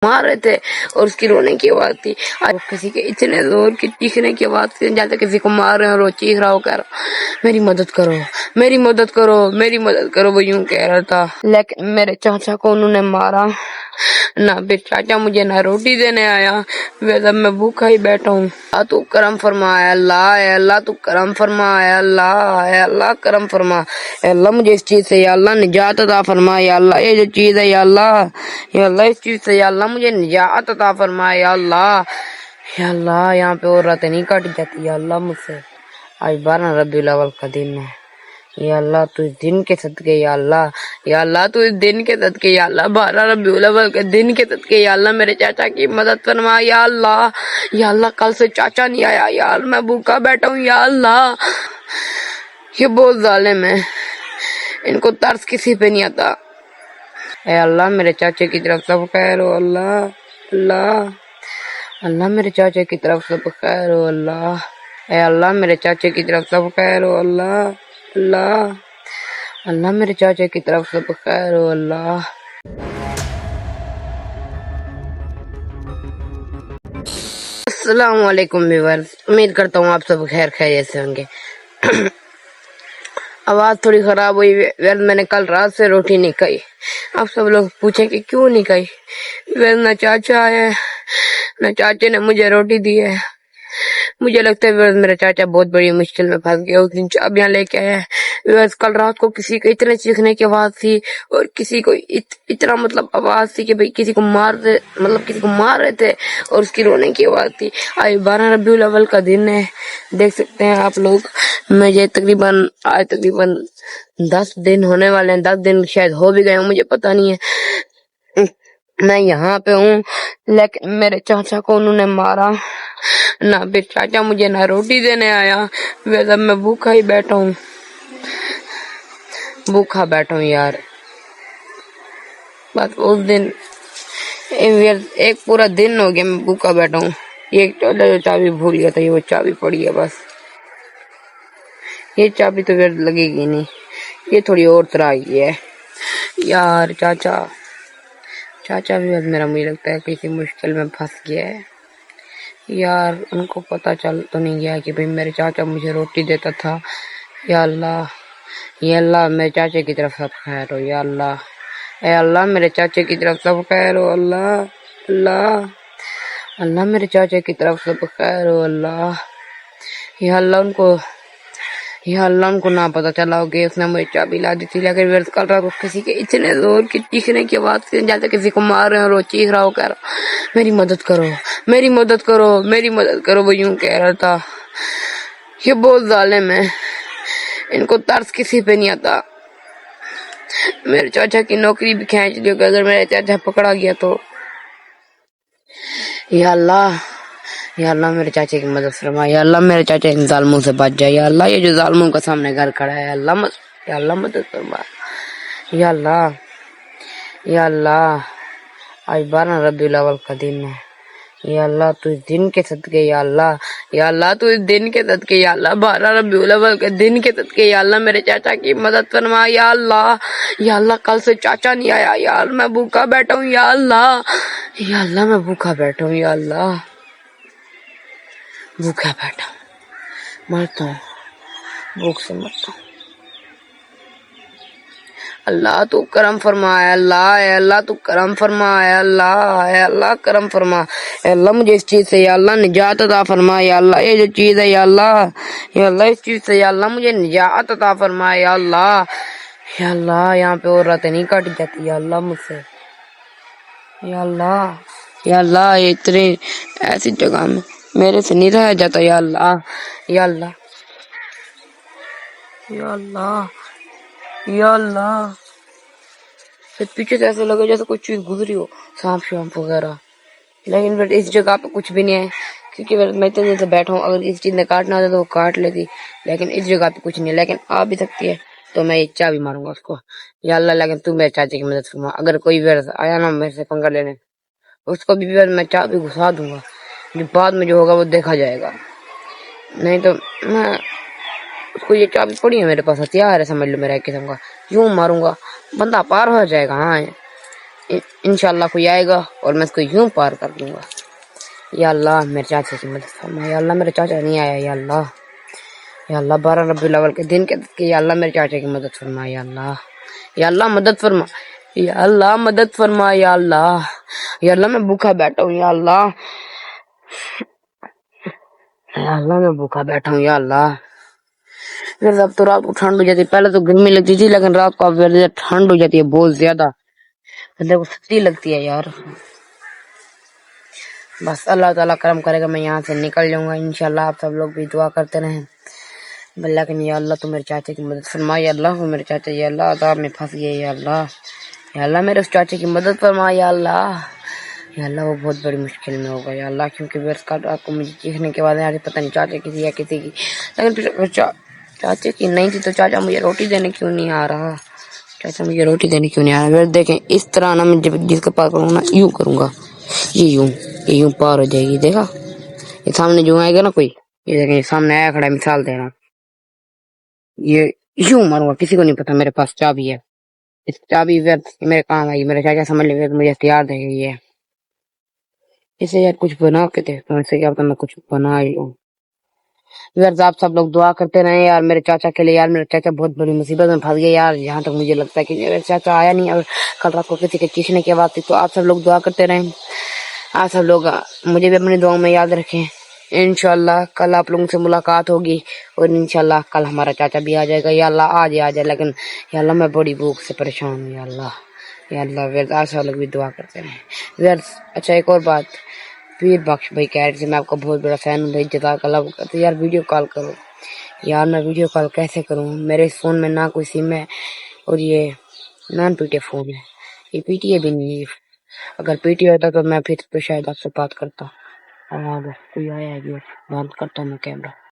مار رہے تھے اور اس کی رونے کی آواز تھی. اور کسی کے اتنے زور کی چیخنے کی آواز تھی جیسے کسی کو مار رہے ہیں اور وہ چیخ رہا ہو کہہ رہا میری مدد کرو میری مدد کرو میری مدد کرو. وہ یوں کہہ رہا تھا. لیکن میرے چاچا کو انہوں نے مارا نہ. پھر چاچا مجھے نہ روٹی دینے آیا. ویسے میں بھوکا ہی بیٹھا ہوں. تو کرم فرما اے اللہ اے اللہ تو کرم فرما اے اللہ کرم فرما اے اللہ. مجھے اس چیز سے یا اللہ نجات عطا فرما یا اللہ. یہ جو چیز ہے یا اللہ اس چیز سے یا اللہ مجھے نجات عطا فرما یا اللہ. یہاں پہ اور راتیں نہیں کاٹی جاتی یا اللہ مجھ سے. آج 12 ربیع الاول کا دن ہے یا اللہ. تو اس دن کے صدقے یا اللہ تو اس دن کے صدقے یا اللہ 12 ربیع الاول کے دن کے صدقے یا اللہ میرے چاچا کی مدد فرما یا اللہ. کل سے چاچا نہیں آیا یا اللہ. میں بھوکا بیٹھا ہوں یا اللہ. یہ بہت ظالم ہے. ان کو ترس کسی پہ نہیں آتا. اے اللہ میرے چاچے کی طرف سب خیر ہو اللہ میرے چاچے کی طرف سب خیر ہو اللہ. اے اللہ میرے چاچے کی طرف سب خیر ہو اللہ میرے چاچے کی طرف سب خیر ہو اللہ. السلام علیکم ویورز. امید کرتا ہوں آپ سب خیر خیریت سے ہوں گے. آواز تھوڑی خراب ہوئی. میں نے کل رات سے روٹی نہیں کھائی. آپ سب لوگ پوچھیں کہ کیوں نہیں کھائی. نہ چاچا ہے نہ چاچے نے مجھے روٹی دی ہے. مجھے لگتا ہے میرا چاچا بہت بڑی مشکل میں پھنس گیا. اس دن چابیاں لے کے آیا. کل رات کو کسی کو اتنے چیخنے کی آواز تھی اور کسی کو اتنا آواز تھی کہ کسی کو مار رہے تھے اور اس کی رونے کی آواز تھی. آج 12 ربیع الاول کا دن ہے. دیکھ سکتے ہیں آپ لوگ. مجھے تقریباً 10 دن ہونے والے ہیں. 10 دن شاید ہو بھی گئے ہوں مجھے پتہ نہیں ہے. میں یہاں پہ ہوں لیکن میرے چاچا کو انہوں نے مارا نہ. پھر چاچا مجھے نہ روٹی دینے آیا. ویسے میں بھوکا ہی بیٹھا ہوں یار. بس اس دن ایک پورا دن ہو گیا میں بھوکا بیٹھا ہوں. یہ جو چابی بھول گیا تھا یہ وہ چابی پڑی ہے. بس یہ چابی تو لگے گی نہیں. یہ تھوڑی اور طرح کی ہے یار. چاچا بھی میرا مجھے لگتا ہے کسی مشکل میں پھنس گیا ہے یار. ان کو پتہ چل تو نہیں گیا کہ بھئی میرے چاچا مجھے روٹی دیتا تھا. یا اللہ میرے چاچے کی طرف سب خیر ہو یا اللہ. اے اللہ میرے چاچے کی طرف سب خیر ہو اللہ میرے چاچے کی طرف سب خیر ہو اللہ. یا اللہ ان کو نہ پتہ چلا ہو کہ اس نے مجھے چابی لا دی تھی. لیکن کل رات کو کسی کے اتنے زور کی چیخنے کی آواز تھی جیسے کسی کو مار رہے ہیں اور وہ چیخ رہا ہو کہہ رہا میری مدد کرو میری مدد کرو میری مدد کرو. وہ یوں کہہ رہا تھا. یہ بہت ظالم ہے. ان کو ترس کسی پہ نہیں آتا. میرے چاچا کی نوکری بھی کھینچ لی کہ اگر میرے چاچا پکڑا گیا تو. یا اللہ میرے چاچے کی مدد فرما یا اللہ. میرے چاچا ان ظالموں سے بچ جائے یا اللہ. یہ جو ظالموں کا سامنے گھر کھڑا ہے یا اللہ مدد فرما یا اللہ. آج 12 ربیع الاول کا دن ہے یا اللہ. تو اس دن کے صدقے یا اللہ تو اس دن کے صدقے یا اللہ 12 ربیع الاول کے دن کے صدقے یا اللہ میرے چاچا کی مدد فرما یا اللہ. کل سے چاچا نہیں آیا یا اللہ. میں بھوکا بیٹھا ہوں یا اللہ میں بھوکا بیٹھا ہوں یا اللہ. بھوکا بیٹھا ہوں مرتا ہوں. بھوک سے مرتا ہوں. اللہ تو کرم فرما اے اللہ تو کرم فرما اے اللہ کرم فرما اے اللہ. مجھے اس چیز سے یا اللہ نجات عطا فرما یا اللہ. یہ جو چیز ہے یا اللہ اس چیز سے یا اللہ مجھے نجات عطا فرما یا اللہ. یہاں پہ اور راتیں نہیں کاٹی جاتی یا اللہ مجھ سے یا اللہ. یہ اتنی ایسی جگہ میں میرے سے نہیں رہا جاتا یا اللہ. پھر پیچھے سے ایسا لگا جیسے کوئی چیز گزری ہو سانپ وغیرہ. لیکن پھر اس جگہ پہ کچھ بھی نہیں ہے کیونکہ میں اتنے دن سے بیٹھا ہوں. اگر اس چیز نے کاٹنا ہوتا تو وہ کاٹ لیتی. لیکن اس جگہ پہ کچھ نہیں ہے. لیکن آ بھی سکتی ہے تو میں یہ چابی ماروں گا اس کو یا اللہ. لیکن تو میرے چاچے کی مدد فرما. اگر کوئی ویرس آیا نا میرے سے پنگا لینے اس کو بھی میں چابی گھسا دوں گا. جو بعد میں جو ہوگا وہ دیکھا جائے گا. نہیں تو میں اس کو یہ چابی پڑی ہے میرے پاس ہتھیار ہے سمجھ لو میرا ایک قسم کا. یوں ماروں گا بندہ پار ہو جائے گا. ہاں انشاءاللہ کوئی آئے گا اور میں اس کو یوں پار کر دوں گا. یا اللہ میرے چاچے کی مدد فرما. یا اللہ میرا چاچا نہیں آیا. یا اللہ، یا اللہ 12 ربیع الاول کے دن کے یا اللہ میرے چاچے کی مدد فرما. یا اللہ، یا اللہ مدد فرما. یا اللہ مدد فرما. یا اللہ، یا اللہ میں بھوکا بیٹھا ہوں. یا اللہ، یا اللہ میں بھوکا بیٹھا ہوں. یا اللہ پھر اب تو رات کو ٹھنڈ ہو جاتی ہے. پہلے تو گرمی لگتی تھی لیکن رات کو اب ٹھنڈ ہو جاتی ہے بہت زیادہ. بندے کو سستی لگتی ہے یار. بس اللہ تعالیٰ کرم کرے گا میں یہاں سے نکل جاؤں گا انشاءاللہ. آپ سب لوگ بھی دعا کرتے رہیں. لیکن یا اللہ تو میرے چاچے کی مدد فرما. یا اللہ وہ میرے چاچا یا اللہ عذاب میں پھنس گئے. یا اللہ، یا اللہ میرے اس چاچے کی مدد فرما. یا اللہ، یا اللہ وہ بہت بڑی مشکل میں ہوگا. یا اللہ کیونکہ برس کا آپ کو مجھے چیخنے کے بعد یار پتہ نہیں چاچے کی تھی یا کسی کی، لیکن پھر چاچے کی نہیں تھی تو چاچا مجھے روٹی دینے کیوں نہیں آ رہا. چاچا مجھے روٹی دینے کیوں نہیں آ رہا. پھر دیکھیں اس طرح نا میں جس کے پاس کروں نا یوں کروں گا. یہ یوں پار ہو جائے گی. دیکھا یہ سامنے جو آئے گا نا کوئی، یہ دیکھیں سامنے آیا کھڑا ہے مثال دے رہا. یہ یوں ماروں گا. کسی کو نہیں پتا میرے پاس چابی ہے. اس چابی میرے کام آئی. میرے چاچا سمجھ لے مجھے ہتھیار دے گئی ہے. اسے یار کچھ بنا کے دیکھتا ہوں. اسے کیا پتا میں کچھ بنا ہی لوں. یار آپ سب لوگ دعا کرتے رہے یار میرے چاچا کے لیے. یار میرا چاچا بہت بڑی مصیبت میں پھنس گیا یار. جہاں تک مجھے لگتا ہے کہ میرا چاچا آیا نہیں. اور کل رات کو کسی کے چیخنے کی آواز تھی. تو آپ سب لوگ دعا کرتے رہیں. آپ سب لوگ مجھے بھی اپنی دعاؤں میں یاد رکھیں. انشاءاللہ کل آپ لوگوں سے ملاقات ہوگی اور انشاءاللہ کل ہمارا چاچا بھی آ جائے گا. یا اللہ آ جائے لیکن یا اللہ میں بڑی بھوک سے پریشان ہوں. یا اللہ، یا اللہ آپ سب لوگ بھی دعا کرتے رہیں. اچھا ایک اور بات، پیر بخش بھائی کہہ رہے تھے میں آپ کا بہت بڑا فین ہوں بھائی. جزاک اللہ کرتے یار ویڈیو کال کرو. یار میں ویڈیو کال کیسے کروں؟ میرے اس فون میں نہ کوئی سم ہے اور یہ نان پی ٹی فون ہے. یہ پی ٹی اے بھی نہیں ہے. اگر پی ٹی ہوتا تو میں پھر تو شاید آپ سے بات کرتا. کوئی آیا ہے بند کرتا ہوں میں کیمرہ.